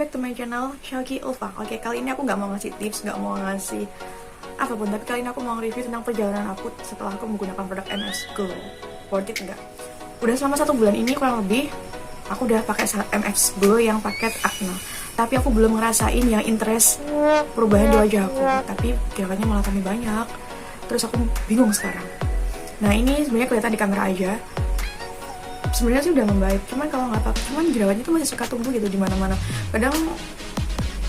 back to my channel Shauki Ulfa. Oke, kali ini aku nggak mau ngasih tips, nggak mau ngasih apapun, tapi kali ini aku mau review tentang perjalanan aku setelah aku menggunakan produk MS Glow. Worth it nggak? Udah selama 1 bulan ini kurang lebih aku udah pakai MS Glow yang paket Acne, tapi aku belum ngerasain yang interest perubahan di wajah aku. Tapi jerawatnya malah tambah banyak, terus aku bingung sekarang. Nah, ini sebenarnya kelihatan di kamera aja. Sebenarnya sih udah membaik, cuman kalau nggak apa, cuman jerawatnya tuh masih suka tumbuh gitu di mana-mana. Kadang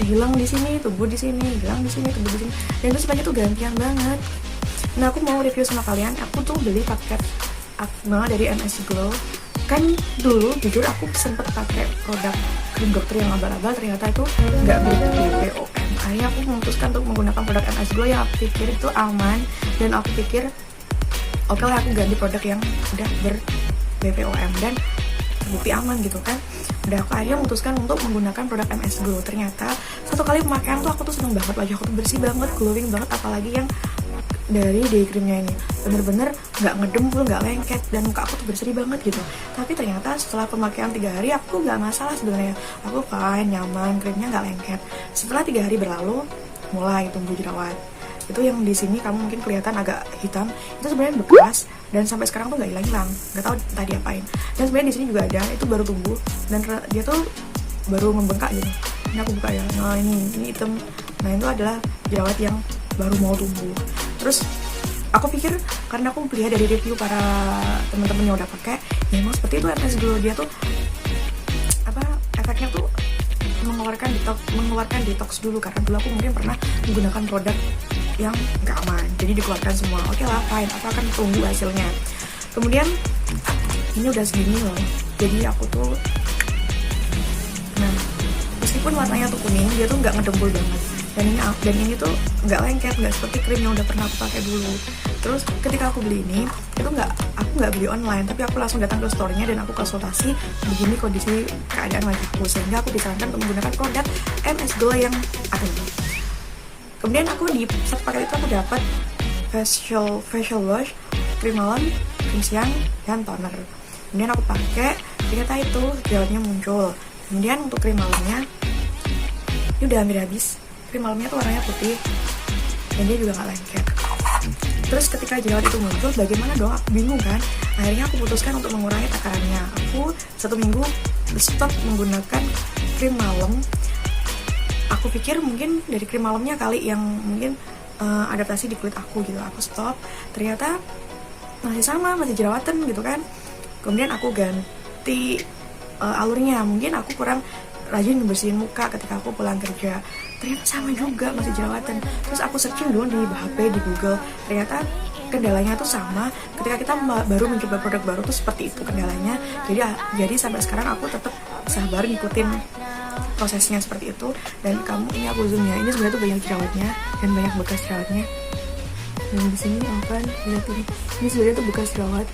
hilang di sini, tumbuh di sini, hilang di sini, tumbuh di sini, dan itu sebenarnya tuh gantian banget. Nah, aku mau review sama kalian. Aku tuh beli paket Acne dari MS Glow. Kan dulu jujur aku sempet pakai produk krim dokter yang abal-abal, ternyata itu nggak BPOM. Akhirnya aku memutuskan untuk menggunakan produk MS Glow yang aku pikir itu aman, dan aku pikir oke lah, aku ganti produk yang udah BPOM dan terbukti aman gitu kan. Udah, aku akhirnya memutuskan untuk menggunakan produk MS Glow. Ternyata satu kali pemakaian tuh aku tuh seneng banget, wajah aku tuh bersih banget, glowing banget, apalagi yang dari day creamnya ini bener-bener nggak ngedempul, nggak lengket, dan muka aku tuh bersih banget gitu. Tapi ternyata setelah pemakaian 3 hari aku nggak masalah sebenarnya, aku fine, nyaman, krimnya nggak lengket. Setelah 3 hari berlalu mulai tumbuh jerawat. Itu yang di sini kamu mungkin kelihatan agak hitam, itu sebenarnya bekas dan sampai sekarang tuh nggak hilang-hilang, nggak tahu tadi apain. Dan sebenarnya di sini juga ada, itu baru tumbuh dan dia tuh baru membengkak gitu. Ini aku buka ya, nah ini hitam. Nah, itu adalah jerawat yang baru mau tumbuh. Terus aku pikir, karena aku lihat dari review para teman-teman yang udah pakai, ya emang seperti itu MS Glow. Dia tuh efeknya tuh mengeluarkan detox dulu, karena dulu aku mungkin pernah menggunakan produk yang nggak aman, jadi dikeluarkan semua. Oke lah, fine, aku akan tunggu hasilnya. Kemudian ini udah segini loh, jadi aku tuh, nah meskipun warnanya tuh kuning, dia tuh nggak ngedempul banget, dan ini tuh nggak lengket, nggak seperti krim yang udah pernah aku pakai dulu. Terus ketika aku beli ini, itu aku nggak beli online, tapi aku langsung datang ke store-nya dan aku konsultasi begini kondisi keadaan wajahku, sehingga aku disarankan untuk menggunakan produk MS Glow yang aku beli. Kemudian aku di satu paket itu aku dapat facial wash, krim malam, krim siang, dan toner. Kemudian aku pakai, ternyata itu jerawatnya muncul. Kemudian untuk krim malamnya, ini udah hampir habis. Krim malamnya tuh warnanya putih dan dia juga nggak lengket. Terus ketika jerawat itu muncul, bagaimana dong? Aku bingung kan. Akhirnya aku putuskan untuk mengurangi takarannya. Aku 1 minggu stop menggunakan krim malam. Aku pikir mungkin dari krim malamnya kali yang mungkin adaptasi di kulit aku gitu. Aku stop, ternyata masih sama, masih jerawatan gitu kan. Kemudian aku ganti alurnya. Mungkin aku kurang rajin membersihin muka ketika aku pulang kerja, ternyata sama juga, masih jerawatan. Terus aku searching dulu di HP, di Google, ternyata kendalanya tuh sama. Ketika kita baru mencoba produk baru tuh seperti itu kendalanya. Jadi sampai sekarang aku tetap sabar ngikutin prosesnya seperti itu. Dan ini aku zoomnya, ini sebenarnya tuh banyak jerawatnya dan banyak bekas jerawatnya. Dan di sini akan lihat ini sebenarnya tuh bekas jerawat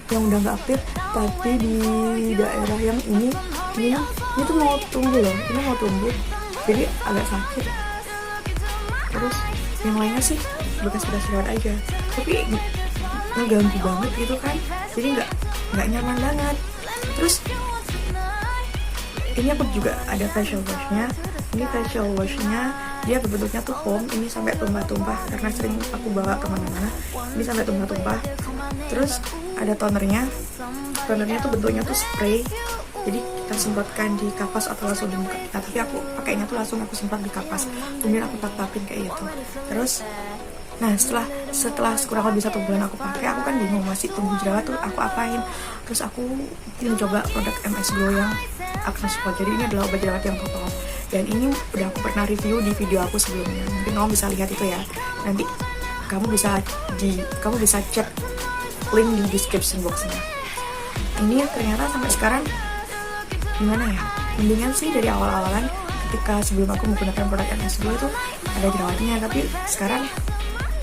yang udah nggak aktif, tapi di daerah yang ini tuh mau tumbuh loh, ini mau tumbuh, jadi agak sakit. Terus yang lainnya sih bekas-bekas jerawat aja, tapi ngeganggu banget gitu kan, jadi nggak nyaman banget. Terus ini aku juga ada facial washnya. Ini facial washnya dia bentuknya tuh foam, ini sampai tumpah-tumpah karena sering aku bawa kemana-mana, ini sampai tumpah-tumpah. Terus ada tonernya tuh bentuknya tuh spray, jadi kita semprotkan di kapas atau langsung di muka kita. Tapi aku pakainya tuh langsung aku semprot di kapas, kemudian aku tap-tapin kayak gitu. Terus nah, setelah kurang lebih 1 bulan aku pakai, aku kan bingung masih tumbuh jerawat tuh aku apain. Terus aku mencoba produk MS Glow yang Acne Support. Jadi ini adalah obat jerawat yang total, dan ini udah aku pernah review di video aku sebelumnya, mungkin kamu bisa lihat itu ya. Nanti kamu bisa cek link di description boxnya. Ini ternyata sampai sekarang gimana ya, mendingan sih dari awal-awalan ketika sebelum aku menggunakan produk MS Glow itu ada jerawatnya, tapi sekarang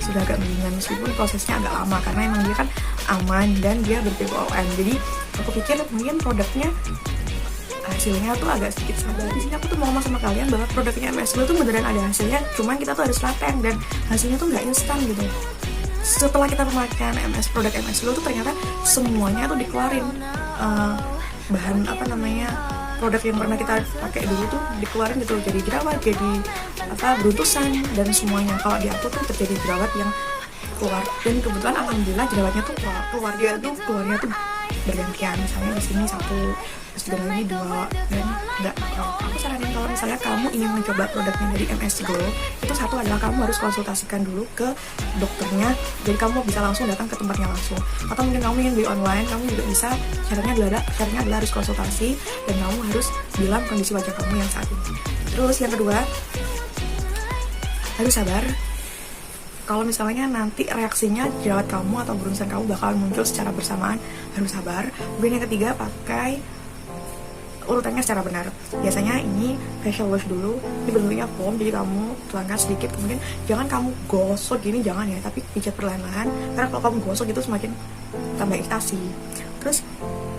sudah agak mendingan, meskipun prosesnya agak lama karena emang dia kan aman dan dia ber-BPOM. Jadi aku pikir mungkin produknya hasilnya tuh agak sedikit sabar. Di sini aku tuh mau ngomong sama kalian bahwa produknya MS Glow tuh beneran ada hasilnya, cuman kita tuh harus laten dan hasilnya tuh nggak instan gitu. Setelah kita pemakaian produk MS Glow tuh ternyata semuanya tuh dikeluarin bahan produk yang pernah kita pakai dulu tuh dikeluarin gitu, jadi jerawat, jadi beruntusan dan semuanya. Kalau di aku tuh terjadi jerawat yang keluar, dan kebetulan alhamdulillah jerawatnya tuh keluarnya tuh bergantian. Misalnya di sini 1, terus di lagi 2, dan enggak. Aku saranin kalau misalnya kamu ingin mencoba produknya dari MS Glow, itu satu adalah kamu harus konsultasikan dulu ke dokternya, jadi kamu bisa langsung datang ke tempatnya langsung. Atau mungkin kamu ingin beli online, kamu juga bisa. Syaratnya adalah harus konsultasi, dan kamu harus bilang kondisi wajah kamu yang saat ini. Terus yang kedua, harus sabar. Kalau misalnya nanti reaksinya jerawat kamu atau beruntusan kamu bakalan muncul secara bersamaan, harus sabar. Kemudian yang ketiga, pakai urutannya secara benar. Biasanya ini facial wash dulu, ini bentuknya foam, jadi kamu tuangkan sedikit, kemudian jangan kamu gosok gini, jangan ya, tapi pijat perlahan-lahan, karena kalau kamu gosok itu semakin tambah iritasi. Terus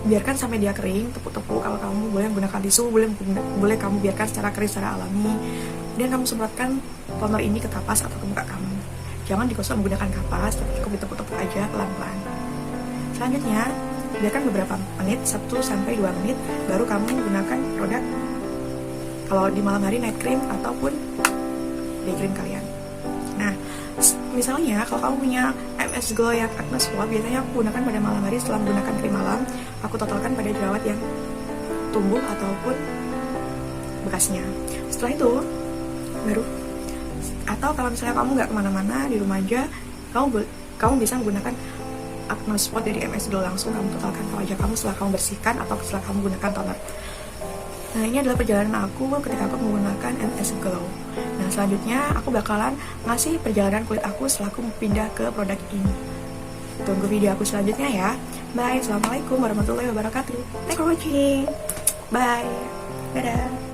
biarkan sampai dia kering, tepuk-tepuk. Kalau kamu boleh menggunakan tisu, boleh kamu biarkan secara kering, secara alami. Dan kamu semprotkan toner ini ke kapas atau ke muka kamu. Jangan digosok menggunakan kapas, tapi cukup ditepuk-tepuk aja pelan-pelan. Selanjutnya, biarkan beberapa menit, 1-2 menit, baru kamu menggunakan produk. Kalau di malam hari night cream ataupun day cream kalian. Nah, misalnya kalau kamu punya MS Glow yang Acne Swab, biasanya aku gunakan pada malam hari setelah menggunakan krim malam. Aku totalkan pada jerawat yang tumbuh ataupun bekasnya. Setelah itu, baru. Atau kalau misalnya kamu nggak kemana-mana, di rumah aja, kamu bisa menggunakan Acne Spot dari MS Glow langsung. Kamu totalkan ke wajah kamu setelah kamu bersihkan atau setelah kamu gunakan toner. Nah, ini adalah perjalanan aku ketika aku menggunakan MS Glow. Nah, selanjutnya aku bakalan ngasih perjalanan kulit aku setelah aku pindah ke produk ini. Tunggu video aku selanjutnya ya. Bye. Assalamualaikum warahmatullahi wabarakatuh. Thanks for watching. Bye. Dadah.